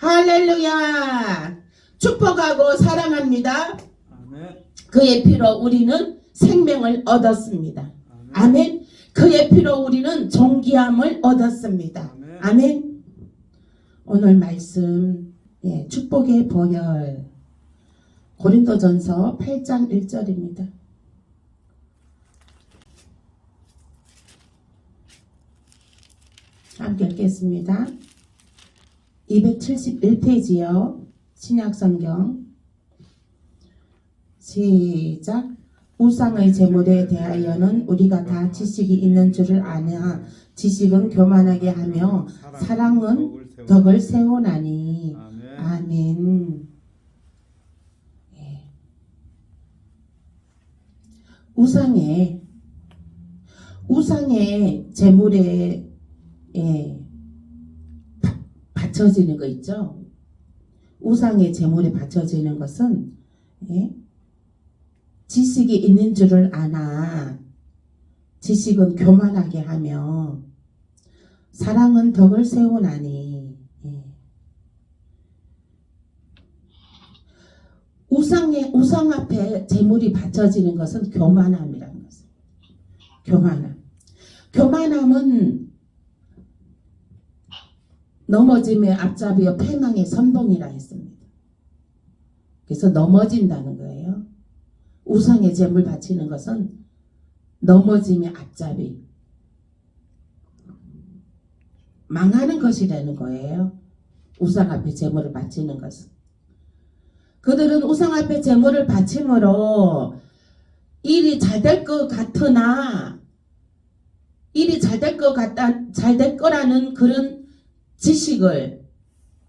할렐루야. 축복하고 사랑합니다. 아멘. 그의 피로 우리는 생명을 얻었습니다. 아멘. 그의 피로 우리는 존귀함을 얻었습니다. 아멘. 오늘 말씀 축복의 보혈 고린도전서 8장 1절입니다. 함께 읽겠습니다. 271페이지요. 신약성경 시작. 우상의 제물에 대하여는 우리가 다 지식이 있는 줄을 아냐. 지식은 교만하게 하며 사랑은 덕을 세우나니. 아멘. 우상의 제물에 바쳐지는 거 있죠. 우상의 제물에 바쳐지는 것은 지식이 있는 줄을 아나. 지식은 교만하게 하며 사랑은 덕을 세우나니. 우상 앞에 제물이 바쳐지는 것은 교만함이라는 것입니다. 교만함은 넘어짐의 앞잡이요 패망의 선봉이라 했습니다. 그래서 넘어진다는 거예요. 우상의 제물 바치는 것은 넘어짐의 앞잡이, 망하는 것이라는 거예요. 우상 앞에 제물을 바치는 것은. 그들은 우상 앞에 제물을 바침으로 일이 잘 될 것 같으나, 일이 잘 될 거라는 그런 지식을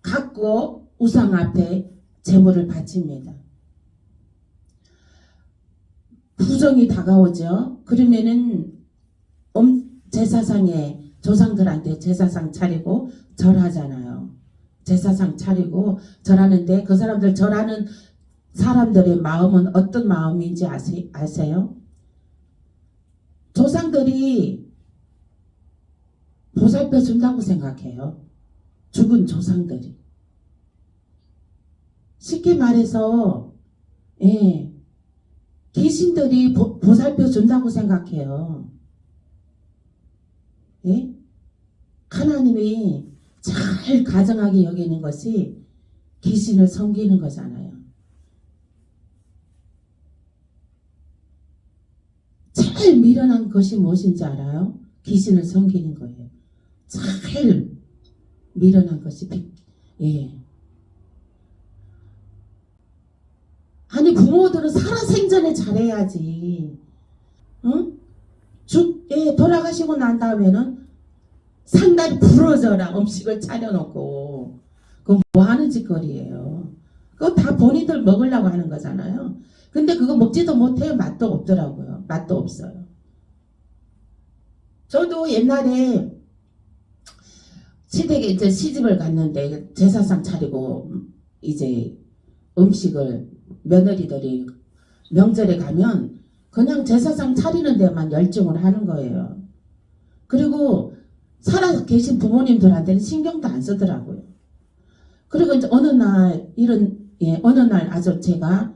갖고 우상 앞에 제물을 바칩니다. 부정이 다가오죠. 그러면은 제사상에 조상들한테 제사상 차리고 절하잖아요. 제사상 차리고 절하는데 그 사람들 절하는 사람들의 마음은 어떤 마음인지 아세요? 조상들이 보살펴 준다고 생각해요. 죽은 조상들이. 쉽게 말해서 귀신들이 보살펴 준다고 생각해요. 하나님이 잘 가정하게 여기는 것이 귀신을 섬기는 거잖아요. 제일 미련한 것이 무엇인지 알아요? 귀신을 섬기는 거예요. 제일 미련한 것이 아니 부모들은 살아생전에 잘해야지. 응? 돌아가시고 난 다음에는 상다리 부러져라 음식을 차려놓고. 그거 뭐 하는 짓거리예요. 그거 다 본인들 먹으려고 하는 거잖아요. 근데 그거 먹지도 못해요. 맛도 없더라고요. 맛도 없어요. 저도 옛날에 시댁에 이제 시집을 갔는데 제사상 차리고 이제 음식을 며느리들이 명절에 가면 그냥 제사상 차리는 데만 열중을 하는 거예요. 그리고 살아 계신 부모님들한테는 신경도 안 쓰더라고요. 그리고 이제 어느 날 아주 제가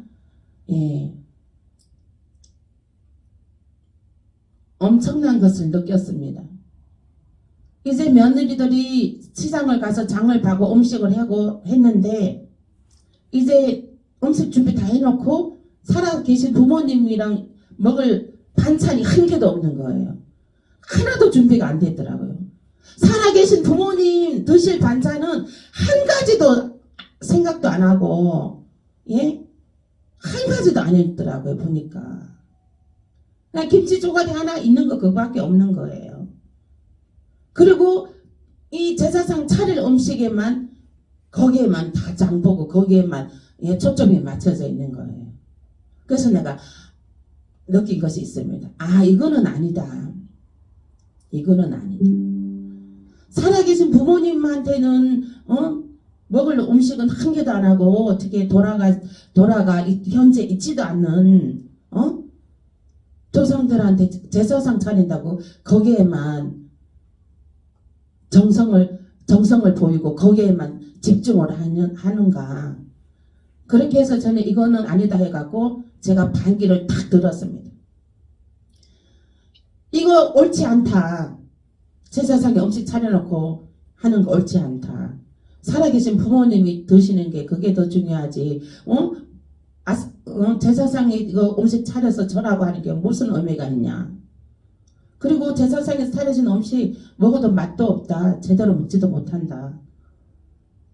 엄청난 것을 느꼈습니다. 이제 며느리들이 시장을 가서 장을 봐고 음식을 하고 했는데 이제 음식 준비 다 해놓고 살아 계신 부모님이랑 먹을 반찬이 한 개도 없는 거예요. 하나도 준비가 안 됐더라고요. 살아 계신 부모님 드실 반찬은 한 가지도 생각도 안 하고 한 가지도 안 했더라고요. 보니까 그냥 김치 조각이 하나 있는 거 그거밖에 없는 거예요. 그리고 이 제사상 차릴 음식에만 거기에만 다 장보고 거기에만 초점이 맞춰져 있는 거예요. 그래서 내가 느낀 것이 있습니다. 아, 이거는 아니다. 이거는 아니다. 살아계신 부모님한테는 먹을 음식은 한 개도 안 하고 어떻게 돌아가 현재 있지도 않는 조상들한테 제사상 차린다고 거기에만 정성을 정성을 보이고 거기에만 집중을 하는가. 그렇게 해서 저는 이거는 아니다 해갖고 제가 반기를 탁 들었습니다. 이거 옳지 않다. 제사상에 음식 차려놓고 하는 거 옳지 않다. 살아계신 부모님이 드시는 게 그게 더 중요하지. 제사상에 이거 음식 차려서 절하고 하는 게 무슨 의미가 있냐. 그리고 제사상에서 차려진 음식 먹어도 맛도 없다. 제대로 먹지도 못한다.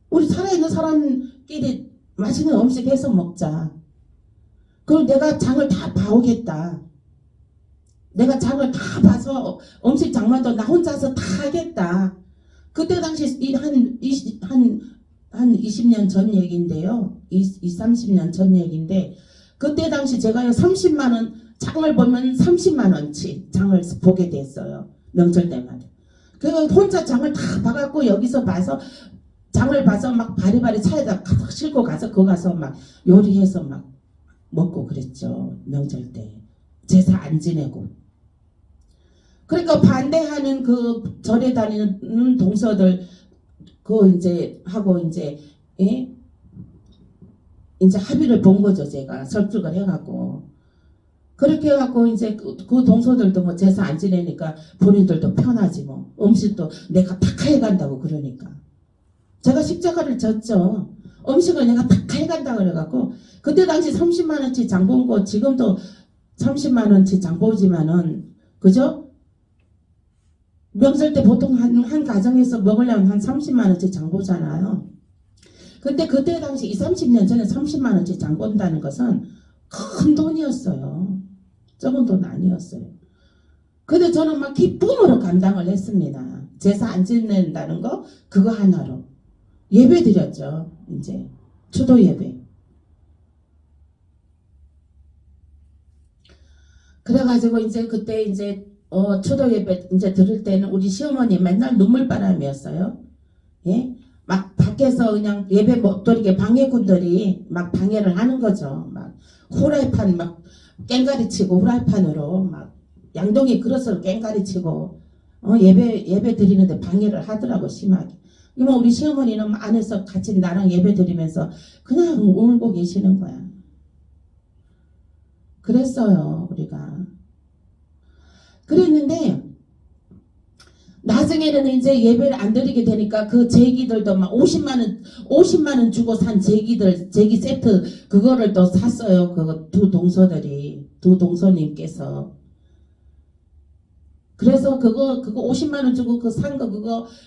우리 살아있는 사람끼리 맛있는 음식 해서 먹자. 그리고 내가 장을 다 봐오겠다. 내가 장을 다 봐서 음식 장만도 나 혼자서 다 하겠다. 그때 당시 한 20년 전 얘기인데요. 30년 전 얘기인데 그때 당시 제가 30만원 장을 보면 30만원치 장을 보게 됐어요. 명절 때마다. 그래서 혼자 장을 다 봐갖고 여기서 봐서 장을 봐서 막 바리바리 차에다 가득 싣고 가서 거기 가서 막 요리해서 막 먹고 그랬죠. 명절 때. 제사 안 지내고. 그러니까 반대하는 그 절에 다니는 동서들 그 이제 하고 이제 이제 합의를 본 거죠. 제가 설득을 해갖고 그렇게 해갖고 이제 그 동서들도 뭐 제사 안 지내니까 본인들도 편하지 뭐 음식도 내가 다 해간다고 그러니까 제가 십자가를 졌죠. 음식을 내가 다 해간다 그래갖고 그때 당시 30만원치 장 본 거 지금도 30만원치 장 보지만은 그죠? 명절 때 보통 한 가정에서 먹으려면 한 30만원치 장 보잖아요. 근데 그때 당시 30년 전에 30만원치 장 본다는 것은 큰 돈이었어요. 적은 돈 아니었어요. 근데 저는 막 기쁨으로 감당을 했습니다. 제사 안 지낸다는 거 그거 하나로. 예배 드렸죠. 이제 추도 예배. 그래가지고 이제 그때 이제 추도 예배 이제 들을 때는 우리 시어머니 맨날 눈물바람이었어요. 예? 막 밖에서 그냥 예배 못 드리게 방해꾼들이 막 방해를 하는 거죠. 막 후라이판 막 깽가리 치고 후라이판으로 막 양동이 그릇으로 깽가리 치고 예배 드리는데 방해를 하더라고 심하게. 뭐 우리 시어머니는 안에서 같이 나랑 예배 드리면서 그냥 울고 계시는 거야. 그랬어요 우리가. 그랬는데 나중에는 이제 예배를 안 드리게 되니까 그 제기들도 막 50만원 주고 산 제기 세트 그거를 또 샀어요. 그 두 동서님께서. 그래서 그거 50만원 주고 그 산 거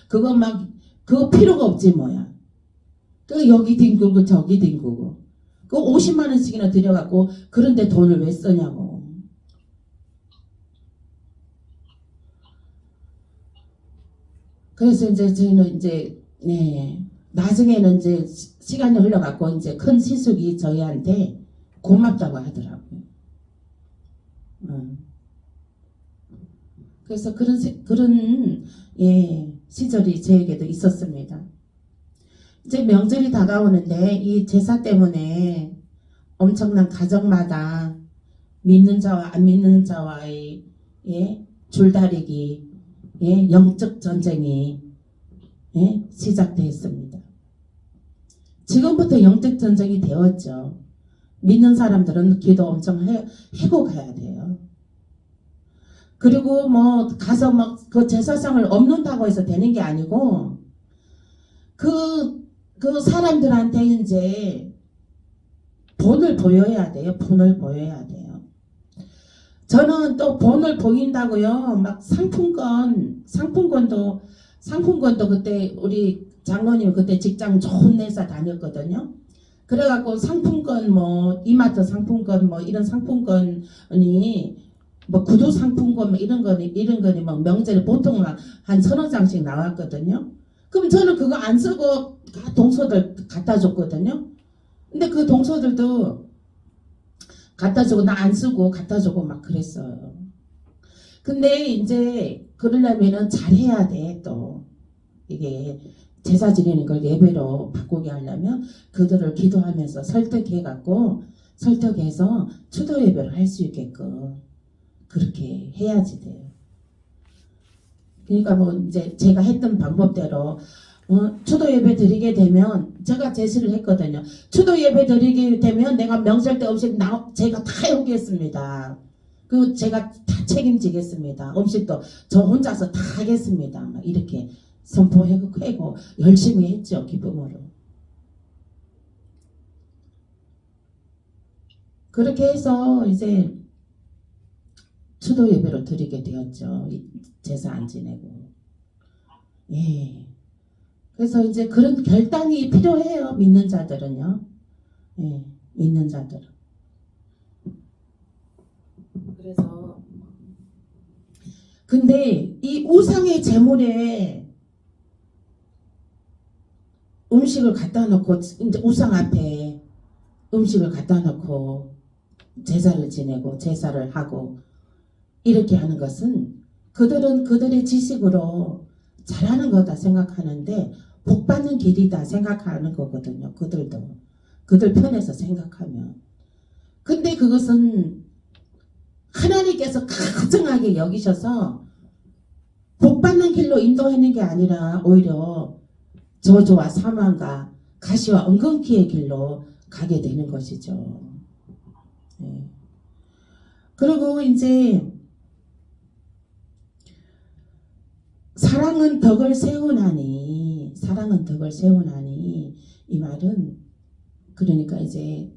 그거 막 그거 필요가 없지 뭐야. 그 여기 뒹굴고 저기 뒹굴고 그 50만원씩이나 들여갖고 그런데 돈을 왜 쓰냐고. 그래서 이제 저희는 이제 나중에는 이제 시간이 흘러갖고 이제 큰 시숙이 저희한테 고맙다고 하더라고요. 그래서 그런 시절이 저에게도 있었습니다. 이제 명절이 다가오는데 이 제사 때문에 엄청난 가정마다 믿는 자와 안 믿는 자와의 줄다리기, 영적 전쟁이 시작되었습니다. 지금부터 영적 전쟁이 되었죠. 믿는 사람들은 기도 엄청 해고 가야 돼요. 그리고 뭐 가서 막 그 제사상을 없는다고 해서 되는 게 아니고 그 사람들한테 이제 본을 보여야 돼요. 본을 보여야 돼요. 저는 또 본을 보인다고요. 막 상품권도 그때 우리 장로님 그때 직장 좋은 회사 다녔거든요. 그래갖고 상품권 뭐 이마트 상품권 뭐 이런 상품권이 뭐 구두 상품권 뭐 이런 거니 뭐 명절에 보통 한 1,000원장씩 나왔거든요. 그럼 저는 그거 안 쓰고 동서들 갖다 줬거든요. 근데 그 동서들도 갖다 주고 나 안 쓰고 갖다 주고 막 그랬어요. 근데 이제 그러려면은 잘해야 돼. 또 이게 제사 지내는 걸 예배로 바꾸게 하려면 그들을 기도하면서 설득해서 추도 예배를 할 수 있게끔 그렇게 해야지 돼요. 그러니까 뭐 이제 제가 했던 방법대로 추도 예배 드리게 되면 제가 제시를 했거든요. 추도 예배 드리게 되면 내가 명절 때 음식 제가 다 해오겠습니다. 그리고 제가 다 책임지겠습니다. 음식도 저 혼자서 다 하겠습니다. 막 이렇게 선포하고 열심히 했죠. 기쁨으로. 그렇게 해서 이제 추도 예배로 드리게 되었죠. 제사 안 지내고. 예. 그래서 이제 그런 결단이 필요해요. 믿는 자들은요. 예. 믿는 자들은. 그래서 근데 이 우상의 제물에 음식을 갖다 놓고 이제 우상 앞에 음식을 갖다 놓고 제사를 지내고 제사를 하고 이렇게 하는 것은 그들은 그들의 지식으로 잘하는 거다 생각하는데 복 받는 길이다 생각하는 거거든요. 그들도 그들 편에서 생각하면. 근데 그것은 하나님께서 가증하게 여기셔서 복 받는 길로 인도하는 게 아니라 오히려 저주와 사망과 가시와 은근키의 길로 가게 되는 것이죠. 네. 그리고 이제 사랑은 덕을 세우나니 이 말은 그러니까 이제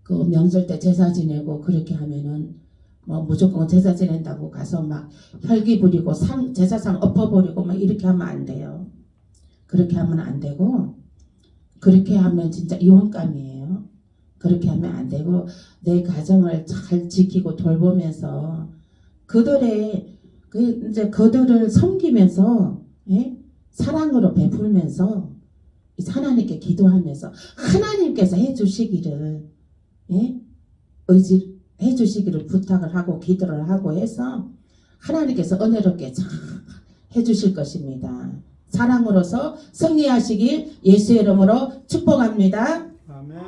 그 명절 때 제사 지내고 그렇게 하면은 뭐 무조건 제사 지낸다고 가서 막 혈기 부리고 제사상 엎어버리고 막 이렇게 하면 안 돼요. 그렇게 하면 안 되고 그렇게 하면 진짜 이혼감이에요. 그렇게 하면 안 되고 내 가정을 잘 지키고 돌보면서 그들을 섬기면서 예? 사랑으로 베풀면서 하나님께 기도하면서 하나님께서 해주시기를 예? 해주시기를 부탁을 하고 기도를 하고 해서 하나님께서 은혜롭게 잘 해주실 것입니다. 사랑으로서 승리하시길 예수의 이름으로 축복합니다. 아멘.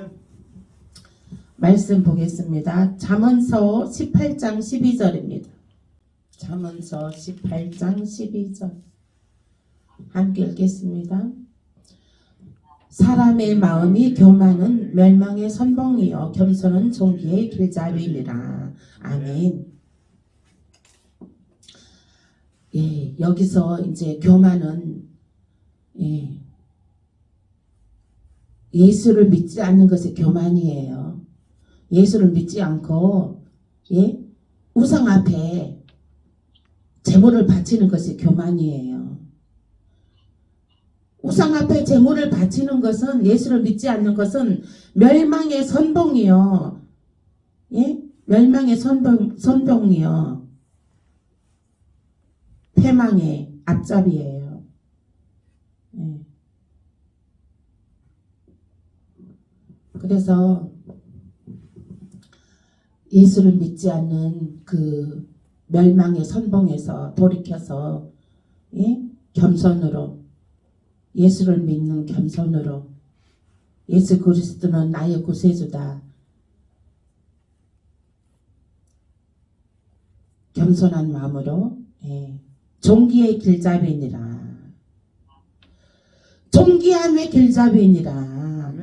말씀 보겠습니다. 잠언서 18장 12절입니다. 잠언서 18장 12절 함께 읽겠습니다. 사람의 마음이 교만은 멸망의 선봉이요 겸손은 존귀의 길잡이니라. 아멘. 예, 여기서 이제 교만은 예수를 믿지 않는 것이 교만이에요. 예수를 믿지 않고 우상 앞에 제물을 바치는 것이 교만이에요. 우상 앞에 제물을 바치는 것은 예수를 믿지 않는 것은 멸망의 선봉이요. 예? 멸망의 선봉이요. 패망의 앞잡이에요. 예. 그래서 예수를 믿지 않는 그 멸망의 선봉에서 돌이켜서 겸손으로 예수를 믿는 겸손으로 예수 그리스도는 나의 구세주다. 겸손한 마음으로 존귀의 길잡이니라. 존귀함의 길잡이니라.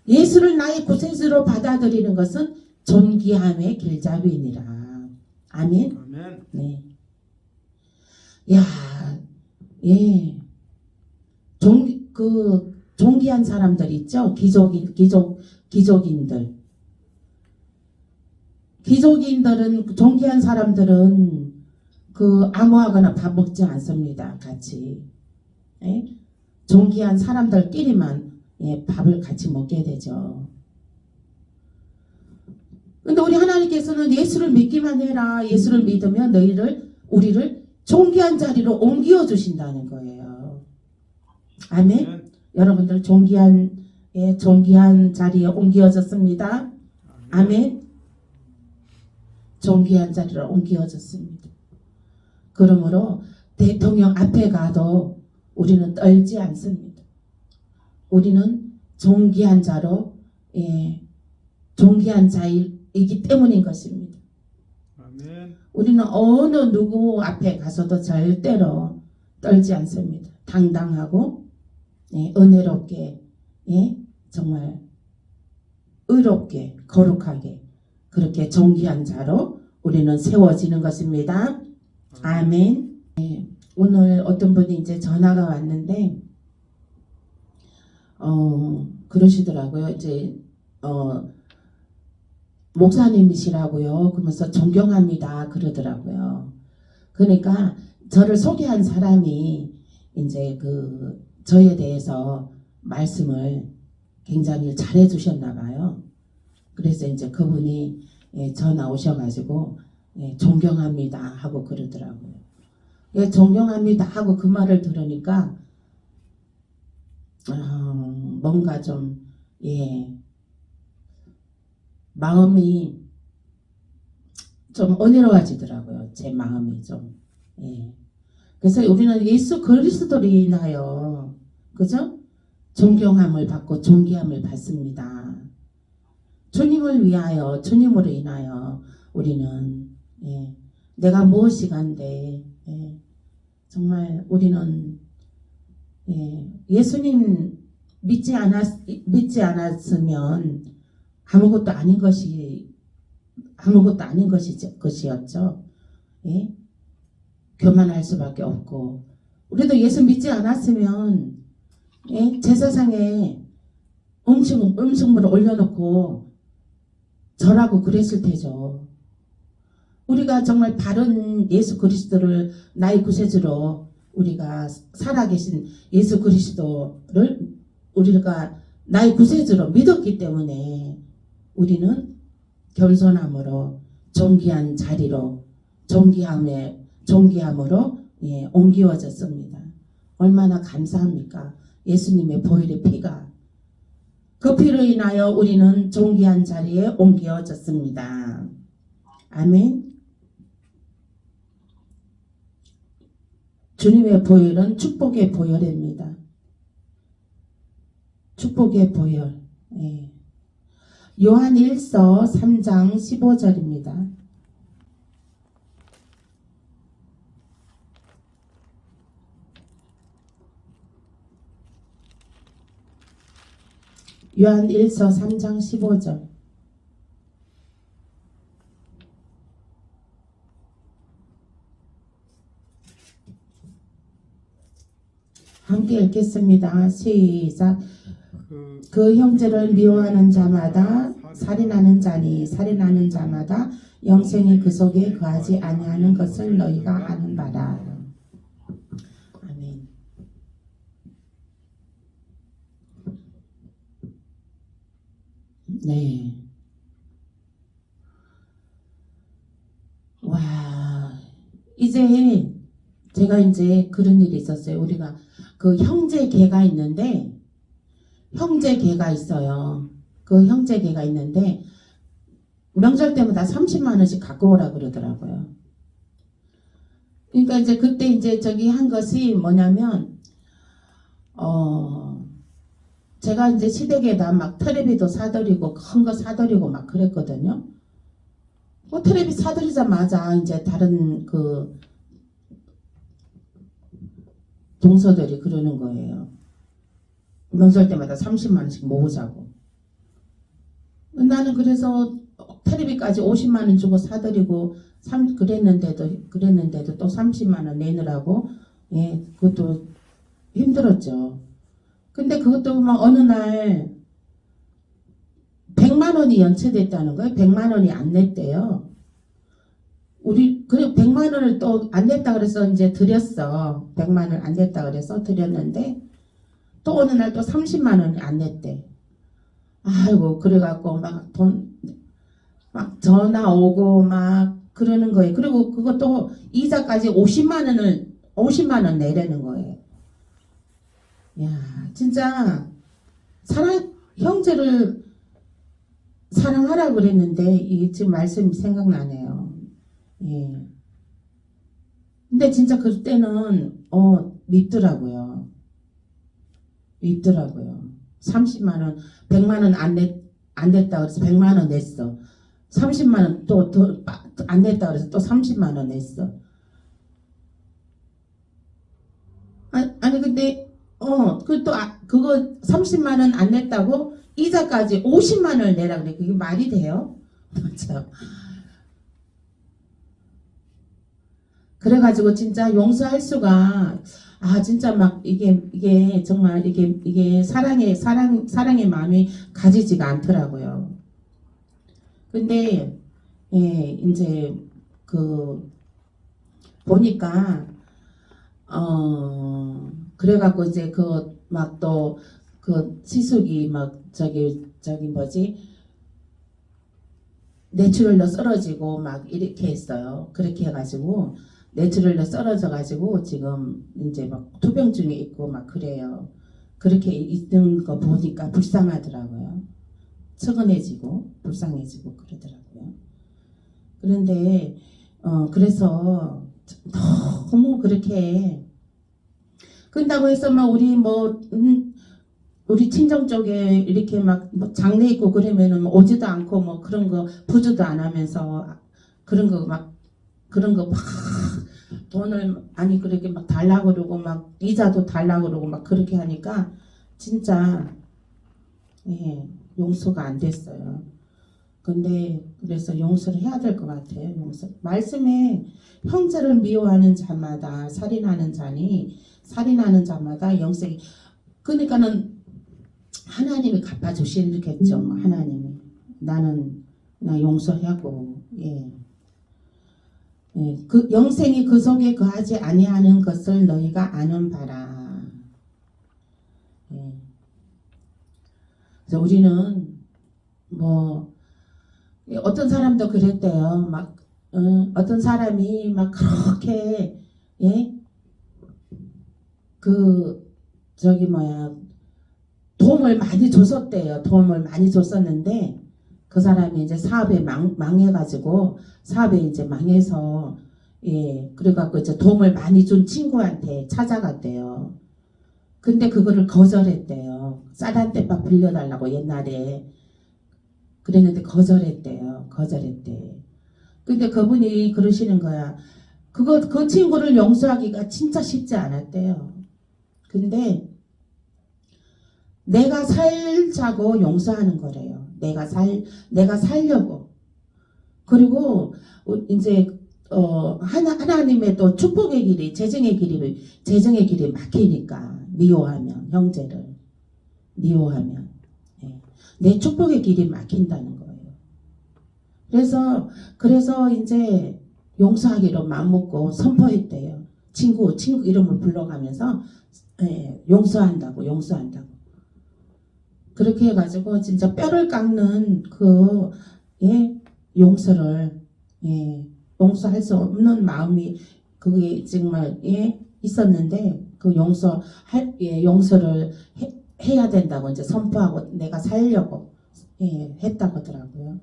예수를 나의 구세주로 받아들이는 것은 존귀함의 길잡이니라. 아멘. 아멘. 네. 야, 존귀한 사람들 있죠? 기족인들은 존귀한 사람들은 아무하거나 밥 먹지 않습니다. 같이. 존귀한 사람들끼리만 밥을 같이 먹게 되죠. 근데 우리 하나님께서는 예수를 믿기만 해라. 예수를 믿으면 우리를 존귀한 자리로 옮겨 주신다는 거예요. 아멘. 여러분들 존귀한 자리에 옮겨졌습니다. 아멘. 존귀한 자리로 옮겨졌습니다. 그러므로 대통령 앞에 가도 우리는 떨지 않습니다. 우리는 존귀한 자로 존귀한 자이기 때문인 것입니다. 아멘. 우리는 어느 누구 앞에 가서도 절대로 떨지 않습니다. 당당하고 예, 은혜롭게 예, 정말 의롭게 거룩하게 그렇게 존귀한 자로 우리는 세워지는 것입니다. 아멘. 예, 오늘 어떤 분이 이제 전화가 왔는데 그러시더라고요. 이제 목사님이시라고요. 그러면서 존경합니다. 그러더라고요. 그러니까 저를 소개한 사람이 이제 저에 대해서 말씀을 굉장히 잘해 주셨나 봐요. 그래서 이제 그분이 예, 전화 오셔가지고 예, 존경합니다 하고 그러더라고요. 예, 존경합니다 하고 그 말을 들으니까 뭔가 좀 예, 마음이 좀 은혜로워지더라고요. 제 마음이 좀. 예. 그래서 우리는 예수 그리스도로 인하여 그죠? 존경함을 받고 존귀함을 받습니다. 주님을 위하여 주님으로 인하여 우리는 예, 내가 무엇이간데 예, 정말 우리는 예수님 믿지 않았으면 아무것도 아닌 것이었죠. 예? 교만할 수밖에 없고 우리도 예수 믿지 않았으면 예? 제사상에 음식물을 올려놓고 절하고 그랬을 테죠. 우리가 정말 바른 예수 그리스도를 나의 구세주로 우리가 살아계신 예수 그리스도를 우리가 나의 구세주로 믿었기 때문에 우리는 겸손함으로 존귀한 자리로 존귀함으로 예, 옮기워졌습니다. 얼마나 감사합니까? 예수님의 보혈의 피가 그 피로 인하여 우리는 존귀한 자리에 옮겨졌습니다. 아멘. 주님의 보혈은 축복의 보혈입니다. 축복의 보혈. 예. 요한 1서 3장 15절입니다. 요한 1서 3장 15절. 함께 읽겠습니다. 시작. 그 형제를 미워하는 자마다 살인하는 자니 살인하는 자마다 영생이 그 속에 거하지 아니하는 것을 너희가 아는 바라. 아멘. 네. 와, 이제 제가 이제 그런 일이 있었어요. 우리가 그 형제계가 있는데 형제계가 있어요. 그 형제계가 있는데 명절 때마다 30만 원씩 갖고 오라 그러더라고요. 그러니까 이제 그때 이제 저기 한 것이 뭐냐면 제가 이제 시댁에다 막 텔레비도 사드리고 큰 거 사드리고 막 그랬거든요. 뭐 텔레비 사드리자마자 이제 다른 그 동서들이 그러는 거예요. 명절 때마다 30만 원씩 모으자고. 나는 그래서 텔레비까지 50만 원 주고 사드리고 그랬는데도 또 30만 원 내느라고 예, 그것도 힘들었죠. 근데 그것도 막 어느 날 100만 원이 연체됐다는 거예요. 100만 원이 안 냈대요. 그리고 100만 원을 또 안 냈다 그래서 이제 드렸어. 100만 원 안 냈다 그래서 드렸는데 또 어느 날 또 30만 원이 안 냈대. 아이고, 그래갖고 막 전화 오고 막 그러는 거예요. 그리고 그것도 이자까지 50만 원 내라는 거예요. 야, 진짜 형제를 사랑하라 그랬는데 이 지금 말씀이 생각나네요. 예. 근데 진짜 그때는 밉더라고요. 30만 원, 100만 원 안 냈다 그래서 100만 원 냈어. 30만 원 또 안 냈다 그래서 또 30만 원 냈어. 아니 근데 그또 그거 30만 원 안 냈다고 이자까지 50만 원을 내라 그래. 그게 말이 돼요? 맞죠. 그래가지고 진짜 용서할 수가 진짜 막 이게 정말 이게 사랑의 마음이 가지지가 않더라고요. 근데 이제 그 보니까 그래갖고 이제 그 막 또 그 시숙이 막 저기 뭐지 뇌출혈로 쓰러지고 막 이렇게 했어요. 그렇게 해가지고 뇌출혈로 쓰러져가지고 지금 이제 막 투병증에 있고 막 그래요. 그렇게 있는 거 보니까 불쌍하더라고요. 측은해지고 불쌍해지고 그러더라고요. 그런데 그래서 너무 그렇게 그런다고 해서 막 우리 친정 쪽에 이렇게 막뭐 장례 있고 그러면은 뭐 오지도 않고 뭐 그런 거 부주도 안 하면서 그런 거 막 돈을 아니 그렇게 막 달라고 그러고 막 이자도 달라고 그러고 막 그렇게 하니까 진짜 용서가 안 됐어요. 근데 그래서 용서를 해야 될 것 같아요. 용서. 말씀에 형제를 미워하는 자마다 살인하는 자마다 영생이. 그러니까는 하나님이 갚아주시겠죠. 하나님이 나는 그냥 용서하고 그 영생이 그 속에 거하지 아니하는 것을 너희가 아는 바라. 그래서 우리는 뭐 어떤 사람도 그랬대요. 막 어떤 사람이 막 그렇게 그 저기 뭐야 도움을 많이 줬었대요. 도움을 많이 줬었는데 그 사람이 이제 사업에 망해가지고 사업에 이제 망해서 그래갖고 이제 도움을 많이 준 친구한테 찾아갔대요. 근데 그거를 거절했대요. 싸단떼밥 빌려달라고 옛날에 그랬는데 거절했대요. 거절했대. 근데 그분이 그러시는 거야. 그 친구를 용서하기가 진짜 쉽지 않았대요. 근데 내가 살자고 용서하는 거래요. 내가 살려고. 그리고 이제 하나님의 또 축복의 길이, 재정의 길이 막히니까 미워하면 형제를 미워하면 내 축복의 길이 막힌다는 거예요. 그래서 이제 용서하기로 마음먹고 선포했대요. 친구 이름을 불러가면서 용서한다고. 그렇게 해가지고 진짜 뼈를 깎는 그 용서를 용서할 수 없는 마음이 그게 정말 있었는데 그 용서를 해야 된다고 이제 선포하고 내가 살려고 했다고 하더라고요.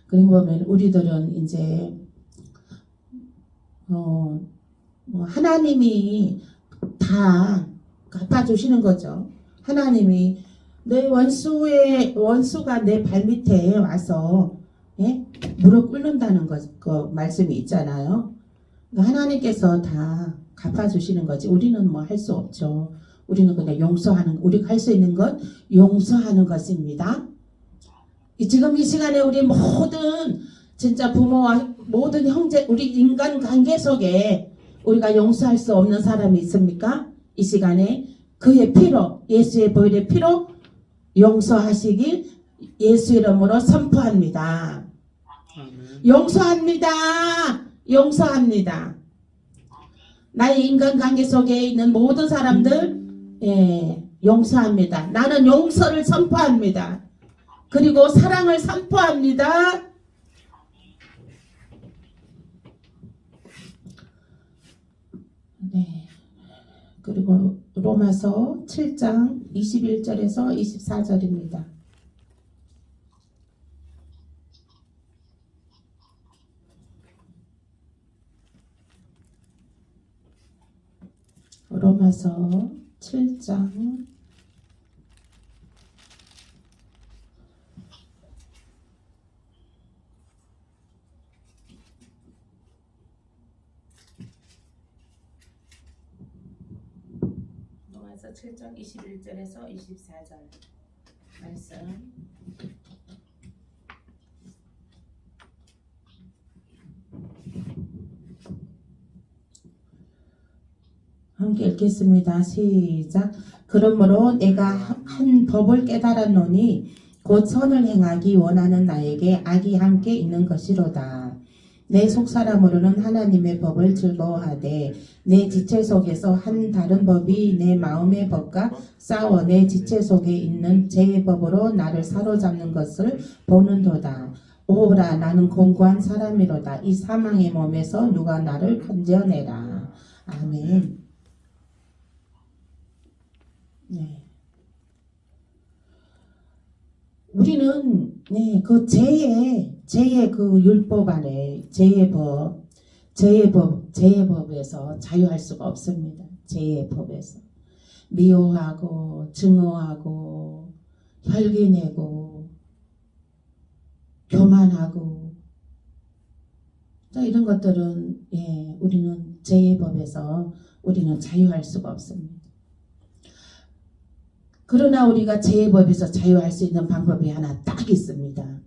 그리고 보면 우리들은 이제 뭐 하나님이 다 갚아주시는 거죠. 하나님이 내 원수가 내 발밑에 와서 무릎 꿇는다는 그 말씀이 있잖아요. 하나님께서 다 갚아주시는 거지. 우리는 뭐 할 수 없죠. 우리는 그냥 우리가 할 수 있는 건 용서하는 것입니다. 지금 이 시간에 우리 모든 진짜 부모와 모든 형제, 우리 인간 관계 속에 우리가 용서할 수 없는 사람이 있습니까? 이 시간에 그의 피로, 예수의 보혈의 피로 용서하시길 예수 이름으로 선포합니다. 용서합니다. 나의 인간관계 속에 있는 모든 사람들 용서합니다. 나는 용서를 선포합니다. 그리고 사랑을 선포합니다. 그리고 로마서 7장 21절에서 24절입니다. 로마서 7장 로마서 7장 21절에서 24절 말씀. 함께 읽겠습니다. 시작. 그러므로 내가 한 법을 깨달았노니 곧 선을 행하기 원하는 나에게 악이 함께 있는 것이로다. 내 속사람으로는 하나님의 법을 즐거워하되 내 지체 속에서 한 다른 법이 내 마음의 법과 싸워 내 지체 속에 있는 죄의 법으로 나를 사로잡는 것을 보는도다. 오라 나는 공고한 사람이로다. 이 사망의 몸에서 누가 나를 건져내라. 아멘. 네. 우리는 그 죄의 그 율법 아래 죄의 법에서 자유할 수가 없습니다. 죄의 법에서 미워하고 증오하고 혈기내고 교만하고 이런 것들은 우리는 죄의 법에서 우리는 자유할 수가 없습니다. 그러나 우리가 죄의 법에서 자유할 수 있는 방법이 하나 딱 있습니다.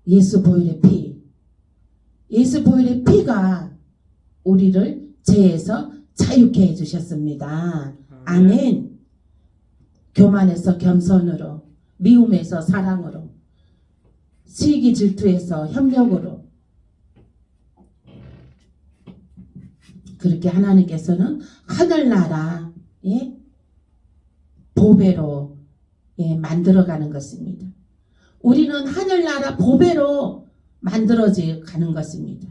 예수 보혈의 피. 예수 보혈의 피가 우리를 죄에서 자유케 해주셨습니다. 아멘. 교만에서 겸손으로, 미움에서 사랑으로, 시기 질투에서 협력으로. 그렇게 하나님께서는 하늘나라 보배로 만들어가는 것입니다. 우리는 하늘나라 보배로 만들어져 가는 것입니다.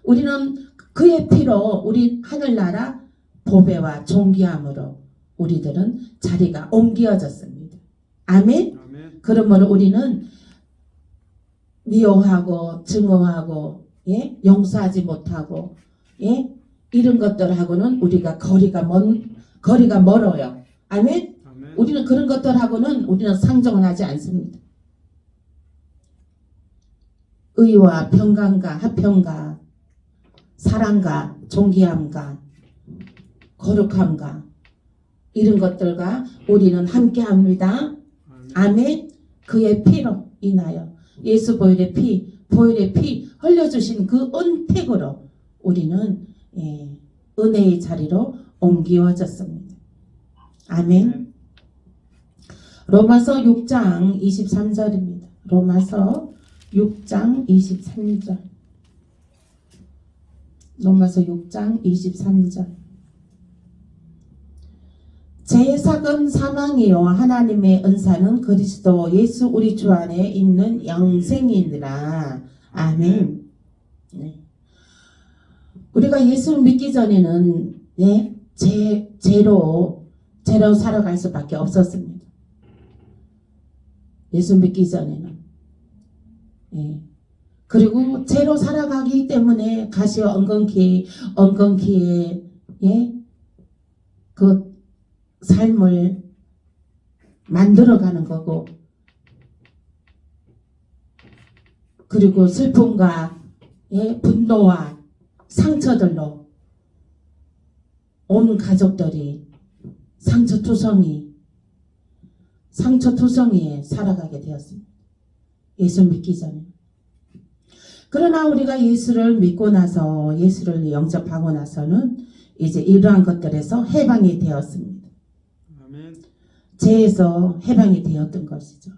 우리는 그의 피로 우리 하늘나라 보배와 존귀함으로 우리들은 자리가 옮겨졌습니다. 아멘? 아멘. 그러므로 우리는 미워하고 증오하고 용서하지 못하고 이런 것들하고는 우리가 거리가 멀어요. 아멘? 아멘. 우리는 그런 것들하고는 우리는 상종을 하지 않습니다. 의와 평강과 화평과 사랑과 존귀함과 거룩함과 이런 것들과 우리는 함께합니다. 아멘. 그의 피로 인하여 예수 보혈의 피 흘려주신 그 은택으로 우리는 은혜의 자리로 옮겨졌습니다. 아멘. 로마서 6장 23절입니다. 로마서 6장 23절. 로마서 6장 23절. 제 삭은 사망이요 하나님의 은사는 그리스도 예수 우리 주 안에 있는 영생이니라. 아멘. 네. 우리가 예수 믿기 전에는 죄로 살아갈 수밖에 없었습니다. 예수 믿기 전에는. 그리고 죄로 살아가기 때문에 가시와 엉겅퀴에 그 삶을 만들어가는 거고, 그리고 슬픔과 분노와 상처들로 온 가족들이 상처투성이에 살아가게 되었습니다. 예수 믿기 전에. 그러나 우리가 예수를 믿고 나서, 예수를 영접하고 나서는 이제 이러한 것들에서 해방이 되었습니다. 아멘. 죄에서 해방이 되었던 것이죠.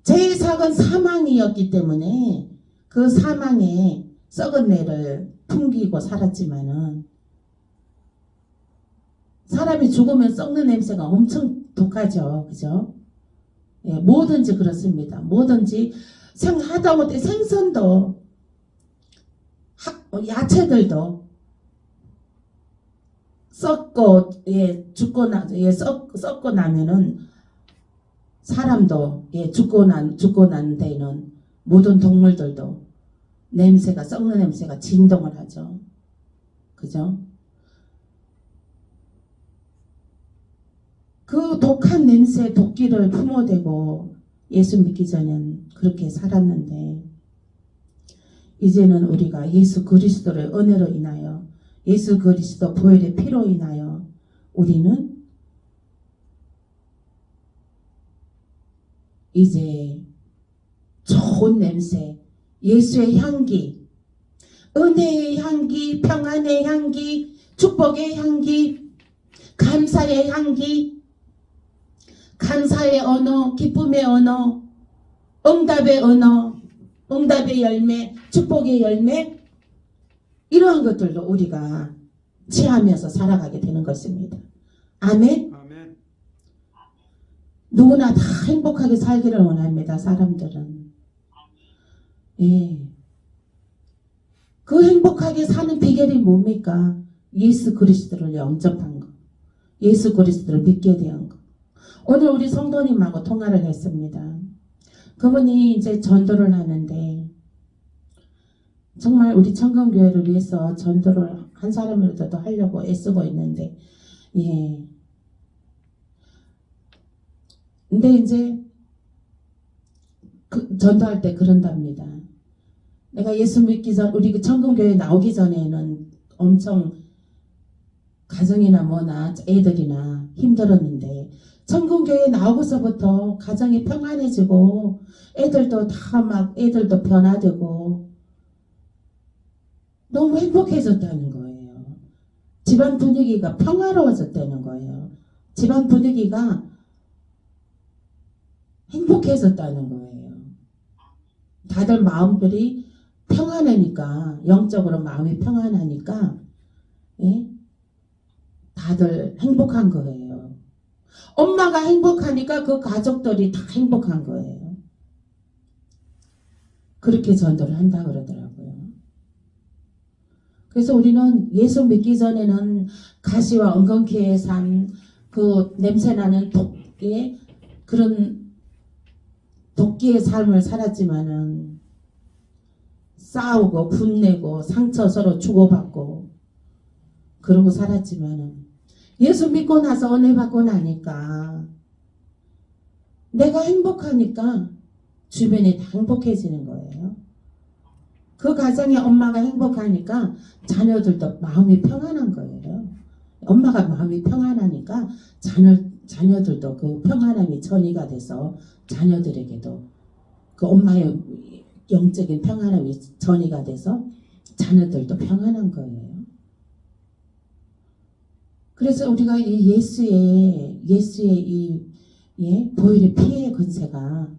죄의 삭은 사망이었기 때문에 그 사망에 썩은 내를 풍기고 살았지만은, 사람이 죽으면 썩는 냄새가 엄청 독하죠. 그죠? 뭐든지 그렇습니다. 뭐든지 하다못해 생선도 야채들도 썩고 썩고 나면은 사람도 죽고 난 데에는 모든 동물들도 썩는 냄새가 진동을 하죠. 그죠? 그 독한 냄새, 독기를 품어대고 예수 믿기 전엔 그렇게 살았는데, 이제는 우리가 예수 그리스도의 은혜로 인하여 예수 그리스도 보혈의 피로 인하여 우리는 이제 좋은 냄새, 예수의 향기, 은혜의 향기, 평안의 향기, 축복의 향기, 감사의 향기, 감사의 언어, 기쁨의 언어, 응답의 언어, 응답의 열매, 축복의 열매, 이러한 것들도 우리가 취하면서 살아가게 되는 것입니다. 아멘. 아멘. 누구나 다 행복하게 살기를 원합니다. 사람들은. 예. 그 행복하게 사는 비결이 뭡니까? 예수 그리스도를 영접한 거. 예수 그리스도를 믿게 된 거. 오늘 우리 성도님하고 통화를 했습니다. 그분이 이제 전도를 하는데 정말 우리 청금교회를 위해서 전도를 한 사람이라도 하려고 애쓰고 있는데, 예. 근데 이제 전도할 때 그런답니다. 내가 예수 믿기 전, 우리 그 청금교회 나오기 전에는 엄청 가정이나 뭐나 애들이나 힘들었는데, 청금교회 나오고서부터 가정이 평안해지고 애들도 다 막 애들도 변화되고 너무 행복해졌다는 거예요. 집안 분위기가 평화로워졌다는 거예요. 집안 분위기가 행복해졌다는 거예요. 다들 마음들이 평안하니까, 영적으로 마음이 평안하니까, 예? 다들 행복한 거예요. 엄마가 행복하니까 그 가족들이 다 행복한 거예요. 그렇게 전도를 한다 그러더라고요. 그래서 우리는 예수 믿기 전에는 가시와 엉겅퀴의 삶, 그 냄새나는 독의 그런 도끼의 삶을 살았지만은 싸우고 분내고 상처 서로 주고받고 그러고 살았지만은 예수 믿고 나서 은혜 받고 나니까 내가 행복하니까 주변이 다 행복해지는 거예요. 그 가정에 엄마가 행복하니까 자녀들도 마음이 평안한 거예요. 엄마가 마음이 평안하니까 자녀들도 그 평안함이 전이가 돼서 자녀들에게도 그 엄마의 영적인 평안함이 전이가 돼서 자녀들도 평안한 거예요. 그래서 우리가 이 예수의 이 보혈의 피의 권세가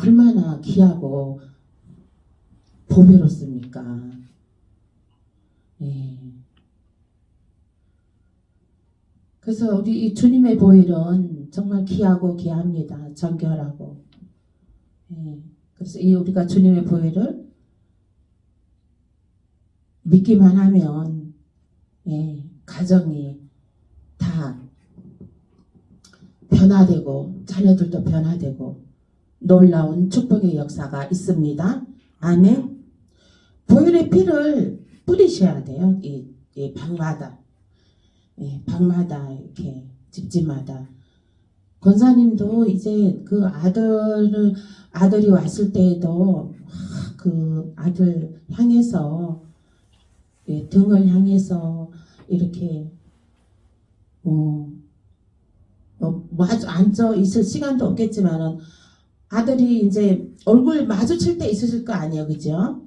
얼마나 귀하고 보배롭습니까? 예. 그래서 우리 이 주님의 보혈은 정말 귀하고 귀합니다. 정결하고. 예. 그래서 이 우리가 주님의 보혈을 믿기만 하면, 예, 가정이 다 변화되고 자녀들도 변화되고 놀라운 축복의 역사가 있습니다. 아멘. 보혈의 피를 뿌리셔야 돼요. 이 방마다. 예, 방마다 이렇게 집집마다. 권사님도 이제 그 아들이 왔을 때에도 그 아들 향해서, 예, 등을 향해서 이렇게 마주 앉아 있을 시간도 없겠지만은 아들이 이제 얼굴 마주칠 때 있으실 거 아니에요, 그죠?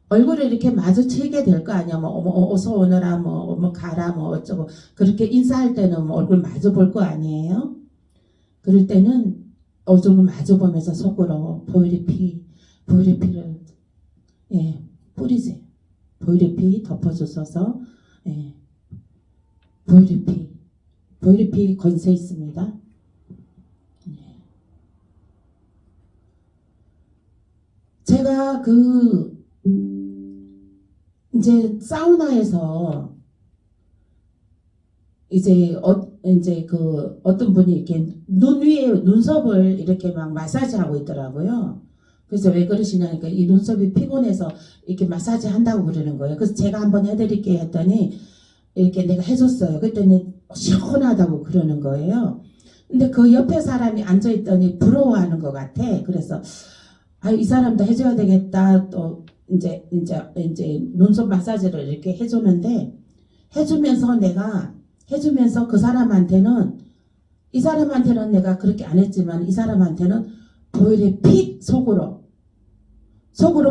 얼굴을 이렇게 마주치게 될 거 아니야. 뭐 어서 오너라, 뭐 가라, 뭐 어쩌고 그렇게 인사할 때는 뭐 얼굴 마주 볼 거 아니에요? 그럴 때는 얼굴 마주 보면서 속으로 보혈의 피를, 예, 뿌리세요. 보혈의 피 덮어주셔서, 예, 보혈의 피 권세 있습니다. 예. 제가 이제 사우나에서 이제 어떤 분이 이렇게 눈 위에 눈썹을 이렇게 막 마사지하고 있더라고요. 그래서 왜 그러시냐니까 이 눈썹이 피곤해서 이렇게 마사지 한다고 그러는 거예요. 그래서 제가 한번 해드릴게 했더니 이렇게 내가 해줬어요. 그랬더니 시원하다고 그러는 거예요. 근데 그 옆에 사람이 앉아있더니 부러워하는 것 같아. 그래서 이 사람도 해줘야 되겠다. 또 이제 눈썹 마사지를 이렇게 해주는데 해주면서 그 사람한테는 이 사람한테는 내가 그렇게 안 했지만 이 사람한테는 보혈이 픽 속으로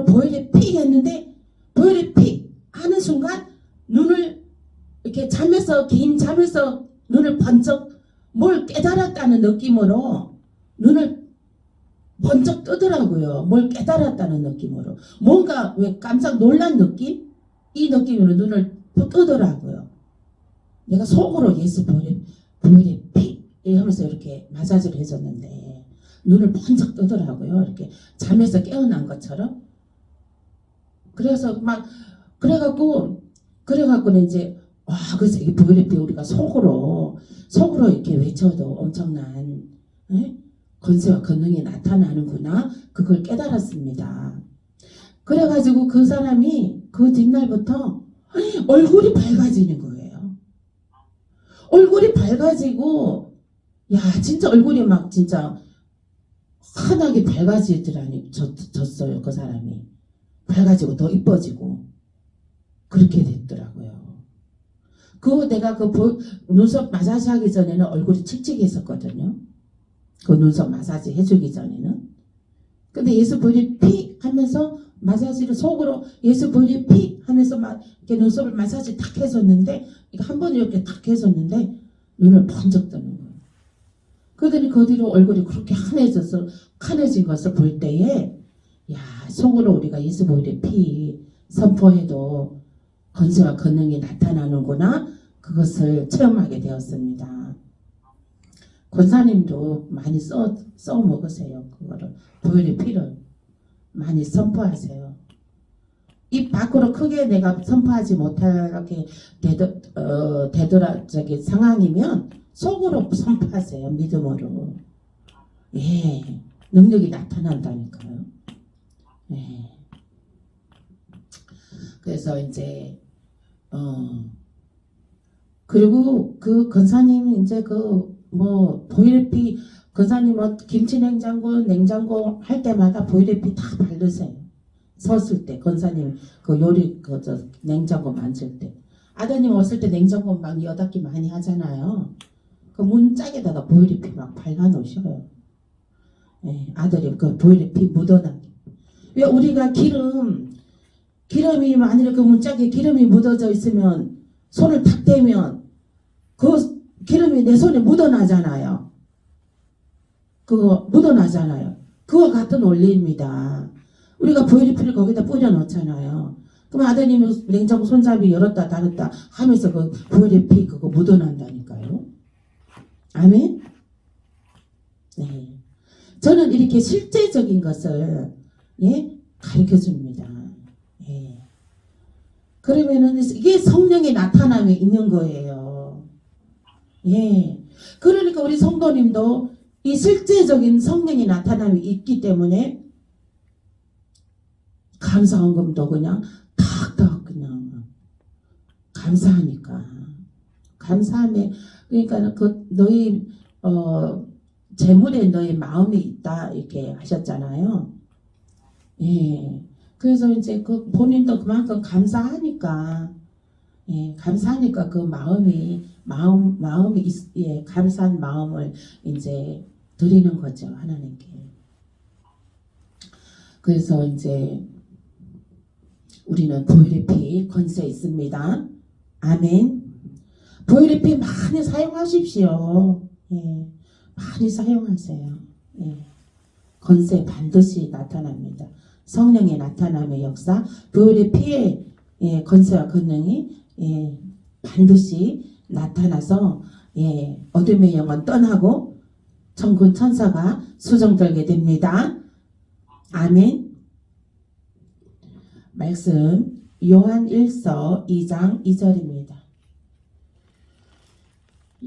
보혈이 픽 했는데 보혈이 픽 하는 순간 눈을 이렇게 긴 잠에서 눈을 번쩍 뭘 깨달았다는 느낌으로 눈을 번쩍 뜨더라고요. 뭘 깨달았다는 느낌으로. 뭔가 왜 깜짝 놀란 느낌? 이 느낌으로 눈을 뜨더라고요. 내가 속으로 예수 보혈이 픽 하면서 이렇게 마사지를 해줬는데 눈을 번쩍 뜨더라고요. 이렇게 잠에서 깨어난 것처럼. 그래서 그래갖고는 이제 그래서 이 보혈의 피 우리가 속으로 이렇게 외쳐도 엄청난 권세와 권능이 나타나는구나. 그걸 깨달았습니다. 그래가지고 그 사람이 그 뒷날부터 얼굴이 밝아지는 거예요. 얼굴이 밝아지고 진짜 얼굴이 막 진짜 환하게 졌어요. 그 사람이 밝아지고 더 이뻐지고 그렇게 됐더라고요. 내가 눈썹 마사지 하기 전에는 얼굴이 칙칙했었거든요. 그 눈썹 마사지 해주기 전에는. 근데 예수 보혈이 픽 하면서 마사지를 속으로 예수 보혈이 픽 하면서 막 이렇게 눈썹을 마사지 탁 해줬는데 이거 한 번 이렇게 탁 해줬는데 눈을 번쩍 뜨는 거예요. 그러더니 그 뒤로 얼굴이 그렇게 환해진 것을 볼 때에 속으로 우리가 예수 보혈의 피 선포해도 권세와 권능이 나타나는구나. 그것을 체험하게 되었습니다. 권사님도 많이 써 먹으세요. 그거를 보혈의 피를 많이 선포하세요. 입 밖으로 크게 내가 선포하지 못하게 상황이면 속으로 선포하세요. 믿음으로. 능력이 나타난다니까요. 그래서 이제 그리고 그 권사님 이제 보혈의 피 권사님 김치 냉장고 할 때마다 보혈의 피 다 바르세요. 섰을 때 권사님 요리 냉장고 만질 때 아드님 왔을 때 냉장고 막 여닫기 많이 하잖아요. 그 문짝에다가 보혈의 피 막 발라 놓으셔요. 아들이 그 보혈의 피 묻어나게. 왜 우리가 기름이 만일에 그 문짝에 기름이 묻어져 있으면 손을 탁 대면 그 기름이 내 손에 묻어나잖아요. 그와 같은 원리입니다. 우리가 보혈의 피를 거기다 뿌려 놓잖아요. 그럼 아드님이 냉장고 손잡이 열었다 닫았다 하면서 그 보혈의 피 그거 묻어난다니까요. 아멘? 네. 저는 이렇게 실제적인 것을 가르쳐 줍니다. 그러면은 이게 성령의 나타남이 있는 거예요. 그러니까 우리 성도님도 이 실제적인 성령의 나타남이 있기 때문에 감사헌금도 그냥 탁탁 그냥 감사하니까 감사함에 그러니까 너희 재물에 너희 마음이 있다 이렇게 하셨잖아요. 그래서 이제 본인도 그만큼 감사하니까 감사하니까 그 마음이 감사한 마음을 이제 드리는 거죠 하나님께. 그래서 이제 우리는 보혈의 피 권세 있습니다. 아멘. 보혈의 피 많이 사용하십시오. 많이 사용하세요. 권세 반드시 나타납니다. 성령의 나타남의 역사, 보혈의 피의 권세와 권능이 반드시 나타나서 어둠의 영혼 떠나고 천군 천사가 수정되게 됩니다. 아멘. 말씀 요한 1서 2장 2절입니다.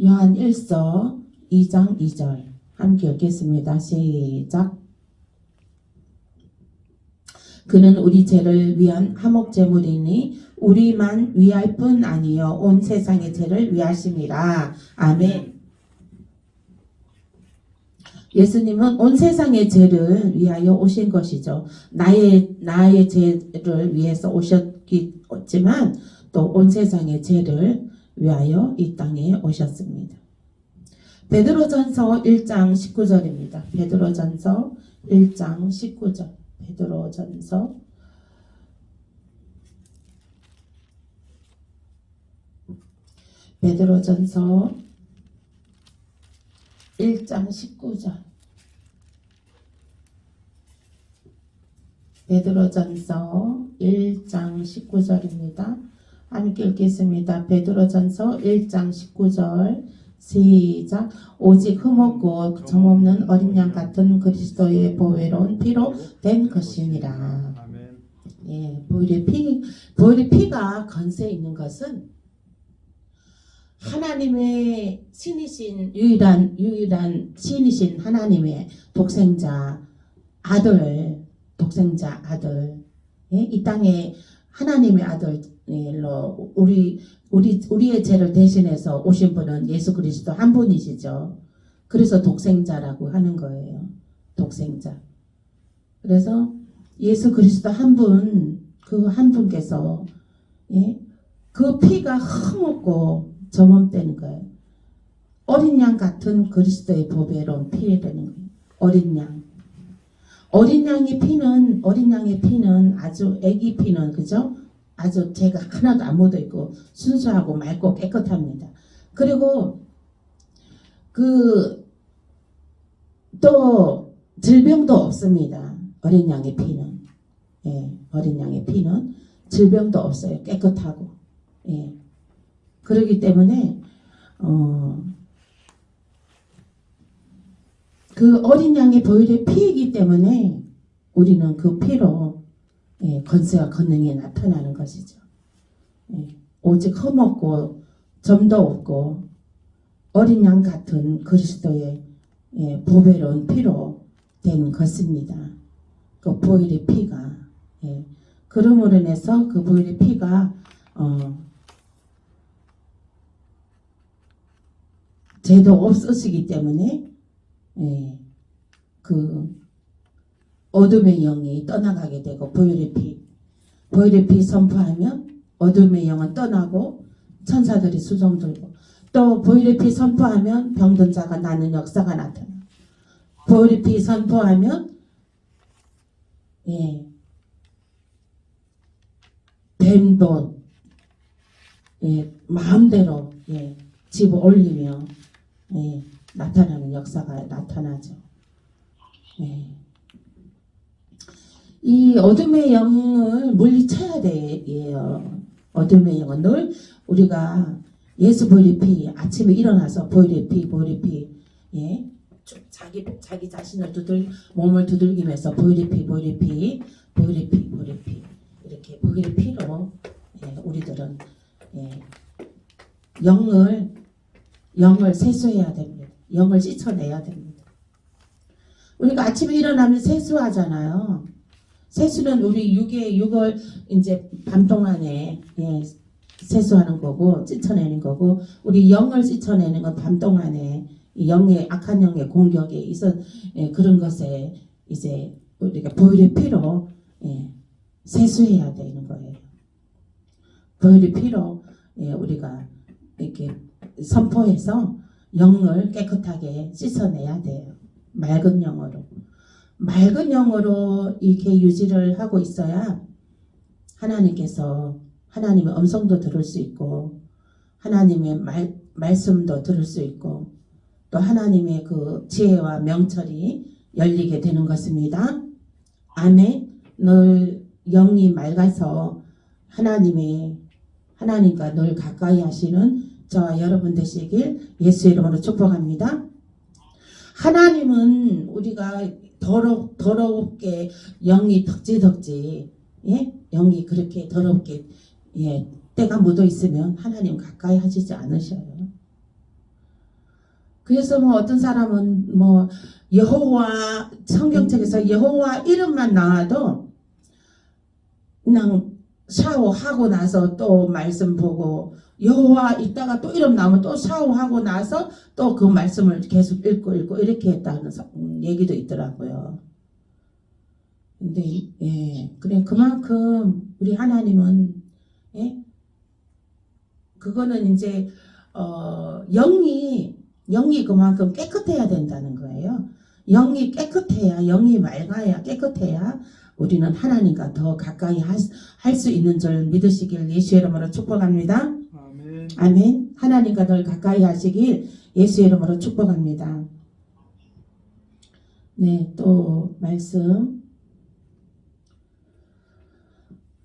요한 1서 2장 2절 함께 읽겠습니다. 시작. 그는 우리 죄를 위한 화목제물이니 우리만 위할 뿐 아니요 온 세상의 죄를 위하심이라. 아멘. 예수님은 온 세상의 죄를 위하여 오신 것이죠. 나의 죄를 위해서 오셨지만 또 온 세상의 죄를 위하여 이 땅에 오셨습니다. 베드로전서 1장 19절입니다. 베드로전서 1장 19절. 베드로전서 1장 19절. 베드로전서 1장 19절입니다. 함께 읽겠습니다. 베드로전서 1장 19절 시작. 오직 흠없고 정없는 어린 양 같은 그리스도의 보배로운 피로 된 것이니라. 예, 보혈의 피가 건세 있는 것은 하나님의 신이신 유일한 신이신 하나님의 독생자 아들, 예? 이 땅에 하나님의 아들로 우리의 죄를 대신해서 오신 분은 예수 그리스도 한 분이시죠. 그래서 독생자라고 하는 거예요. 독생자. 그래서 예수 그리스도 한 분, 그 한 분께서 예? 그 피가 흠없고 점없다는 거예요. 어린 양 같은 그리스도의 보배로운 피라는 거예요. 어린 양. 어린 양의 피는 아주 애기 피는 그죠? 아주 죄가 하나도 안 묻어 있고 순수하고 맑고 깨끗합니다. 그리고 또 질병도 없습니다. 어린 양의 피는. 예, 어린 양의 피는 질병도 없어요. 깨끗하고. 예. 그렇기 때문에 그 어린 양의 보혈의 피이기 때문에 우리는 그 피로 예, 건세와 권능이 나타나는 것이죠. 예, 오직 흠없고 점도 없고 어린 양 같은 그리스도의 예, 보배로운 피로 된 것입니다. 그 보혈의 피가 예, 그러므로 인해서 그 보혈의 피가 죄도 없으시기 때문에 예, 그 어둠의 영이 떠나가게 되고 보혈의 피 선포하면 어둠의 영은 떠나고 천사들이 수종 들고 또 보혈의 피 선포하면 병든 자가 낫는 역사가 나타나. 보혈의 피 선포하면 예, 뱀도 예, 마음대로 예, 집어 올리며 예, 나타나는 역사가 나타나죠. 예. 이 어둠의 영을 물리쳐야 돼요. 어둠의 영은 늘 우리가 예수 보혈의 피 아침에 일어나서 보혈의 피 예, 자기 자신을 몸을 두들기면서 보혈의 피 이렇게 보혈의 피로 예, 우리들은 예, 영을 세수해야 됩니다. 영을 씻어내야 됩니다. 우리가 아침에 일어나면 세수하잖아요. 세수는 우리 육을 이제 밤 동안에 예, 세수하는 거고 씻어내는 거고 우리 영을 씻어내는 건 밤 동안에 영의 악한 영의 공격에 있어 예, 그런 것에 이제 우리가 보혈의 피로 예, 세수해야 되는 거예요. 보혈의 피로 예, 우리가 이렇게 선포해서 영을 깨끗하게 씻어내야 돼요. 맑은 영으로 이렇게 유지를 하고 있어야 하나님께서 하나님의 음성도 들을 수 있고 하나님의 말씀도 들을 수 있고 또 하나님의 그 지혜와 명철이 열리게 되는 것입니다. 아멘. 늘 영이 맑아서 하나님과 늘 가까이 하시는 저와 여러분 되시길 예수의 이름으로 축복합니다. 하나님은 우리가 더럽게 영이 덕지 예? 영이 그렇게 더럽게 예, 때가 묻어 있으면 하나님 가까이 하시지 않으셔요. 그래서 어떤 사람은 여호와 성경책에서 여호와 이름만 나와도 그냥 샤워하고 나서 또 말씀 보고 여호와 있다가 또 이름 나오면 또 샤워하고 나서 또 그 말씀을 계속 읽고 이렇게 했다는 얘기도 있더라고요. 근데 그래 그만큼 우리 하나님은 그거는 이제 영이 그만큼 깨끗해야 된다는 거예요. 영이 깨끗해야, 영이 맑아야, 깨끗해야 우리는 하나님과 더 가까이 할 수 있는 줄 믿으시길 예수의 이름으로 축복합니다. 아멘. 아멘. 하나님과 더 가까이 하시길 예수의 이름으로 축복합니다. 네, 또 말씀.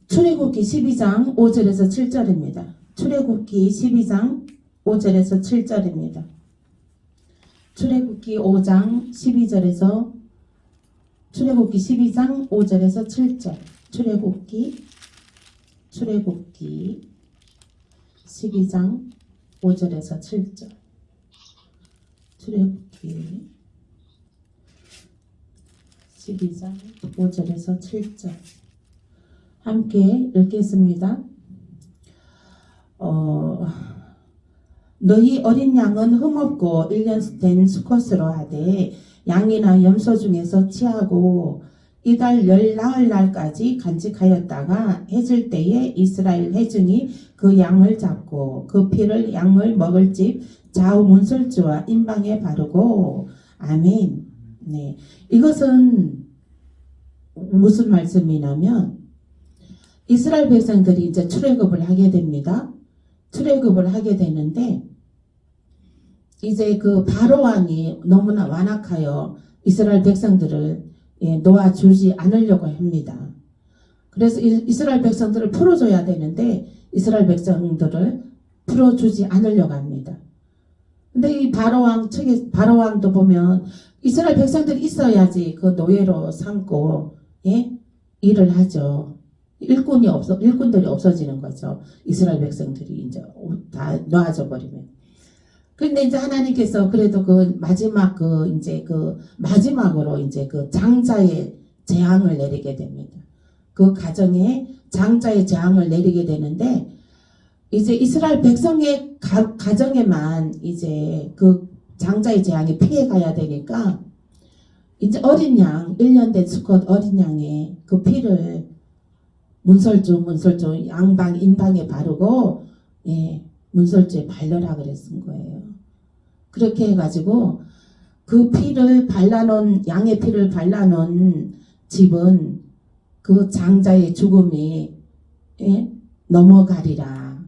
출애굽기 12장 5절에서 7절입니다. 출애굽기 12장 5절에서 7절입니다. 출애굽기 5장 12절에서 출애굽기 12장 5절에서 7절. 출애굽기 12장 5절에서 7절. 출애굽기 12장 5절에서 7절. 함께 읽겠습니다. 너희 어린 양은 흠없고 1년 된 수컷으로 하되 양이나 염소 중에서 취하고 이달 열 나흘 날까지 간직하였다가 해질 때에 이스라엘 회중이 그 양을 잡고 그 피를 양을 먹을 집 좌우 문설주와 인방에 바르고 아멘. 네, 이것은 무슨 말씀이냐면 이스라엘 백성들이 이제 출애굽을 하게 됩니다. 출애굽을 하게 되는데 이제 그 바로 왕이 너무나 완악하여 이스라엘 백성들을 놓아주지 않으려고 합니다. 그래서 이스라엘 백성들을 풀어줘야 되는데 이스라엘 백성들을 풀어주지 않으려고 합니다. 근데 이 바로 왕도 보면 이스라엘 백성들이 있어야지 그 노예로 삼고 일을 하죠. 일꾼들이 없어지는 거죠. 이스라엘 백성들이 이제 다 놓아져 버리면. 근데 이제 하나님께서 그래도 마지막으로 이제 그 장자의 재앙을 내리게 됩니다. 그 가정에 장자의 재앙을 내리게 되는데 이제 이스라엘 백성의 가정에만 이제 그 장자의 재앙이 피해 가야 되니까 이제 어린 양, 1년 된 수컷 어린 양의 그 피를 문설주 양방 인방에 바르고 문설주에 발라라 그랬은 거예요. 그렇게 해가지고 그 피를 발라놓은 양의 피를 발라놓은 집은 그 장자의 죽음이 넘어가리라.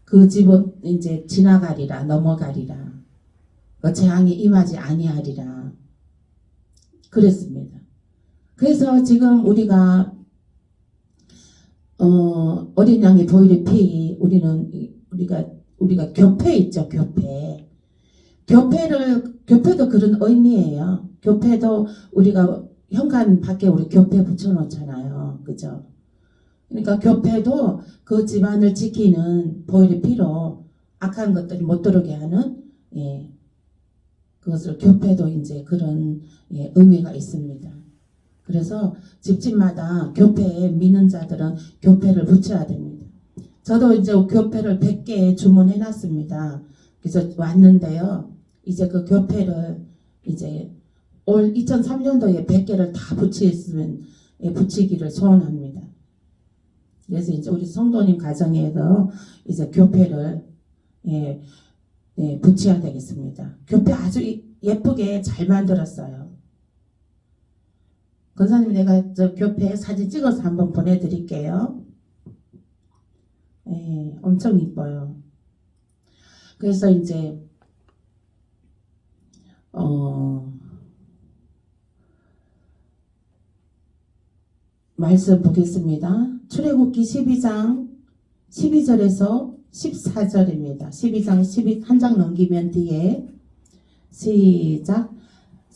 그 집은 이제 지나가리라, 넘어가리라. 그 재앙이 임하지 아니하리라. 그랬습니다. 그래서 지금 우리가 어린 양의 보혈의 피 우리가 교회 있죠. 교회도 그런 의미예요. 교회도 우리가 현관 밖에 우리 교회 붙여놓잖아요. 그죠? 그러니까 교회도 그 집안을 지키는 보혈의 피로 악한 것들이 못 들어오게 하는 그것을 교회도 이제 그런 의미가 있습니다. 그래서 집집마다 교회에 믿는 자들은 교회를 붙여야 됩니다. 저도 이제 교회를 100개 주문해 놨습니다. 그래서 왔는데요. 이제 그 교회를 이제 올 2003년도에 100개를 다 붙이기를 소원합니다. 그래서 이제 우리 성도님 가정에서 이제 교회를 붙여야 되겠습니다. 교회 아주 예쁘게 잘 만들었어요. 권사님 내가 저 교회 사진 찍어서 한번 보내드릴게요. 엄청 이뻐요. 그래서 이제 말씀 보겠습니다. 출애굽기 12장 12절에서 14절입니다. 12장 12 한 장 넘기면 뒤에 시작.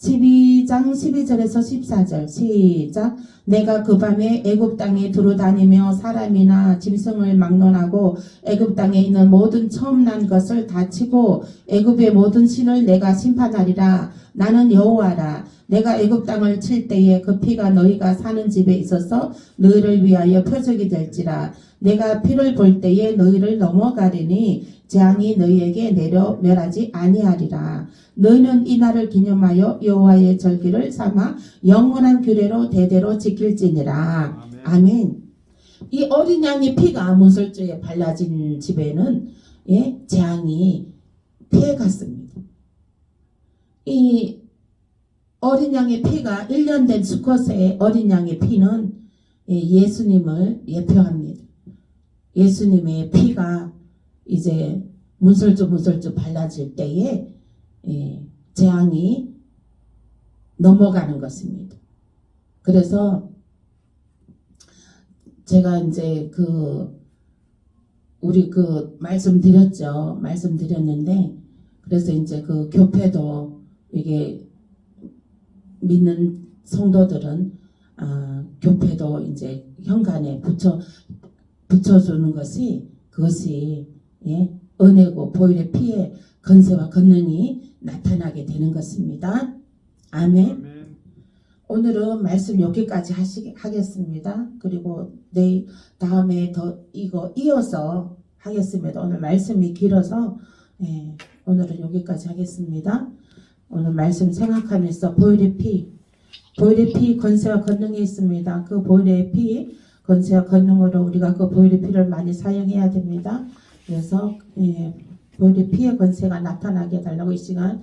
12장 12절에서 14절 시작. 내가 그 밤에 애굽 땅에 두루 다니며 사람이나 짐승을 막론하고 애굽 땅에 있는 모든 처음 난 것을 다 치고 애굽의 모든 신을 내가 심판하리라. 나는 여호와라. 내가 애굽 땅을 칠 때에 그 피가 너희가 사는 집에 있어서 너희를 위하여 표적이 될지라. 내가 피를 볼 때에 너희를 넘어가리니 재앙이 너희에게 내려 멸하지 아니하리라. 너희는 이 날을 기념하여 여호와의 절기를 삼아 영원한 규례로 대대로 지킬지니라. 아멘. 이 어린 양의 피가 문설주에 발라진 집에는 재앙이 피해갔습니다. 이 어린 양의 피가 1년 된 수컷의 어린 양의 피는 예수님을 예표합니다. 예수님의 피가 이제 문설주 발라질 때에 재앙이 넘어가는 것입니다. 그래서 제가 이제 우리 말씀드렸는데, 그래서 이제 그 교회도 이게 믿는 성도들은 교회도 이제 현관에 붙여주는 그것이 은혜고 보혈의 피의 건세와 권능이 나타나게 되는 것입니다. 아멘. 오늘은 말씀 여기까지 하겠습니다. 그리고 다음에 더 이거 이어서 하겠습니다. 오늘 말씀이 길어서 오늘은 여기까지 하겠습니다. 오늘 말씀 생각하면서 보혈의 피 권세와 권능이 있습니다. 그 보혈의 피 권세와 권능으로 우리가 그 보혈의 피를 많이 사용해야 됩니다. 그래서 보혈의 피의 권세가 나타나게 해달라고 이 시간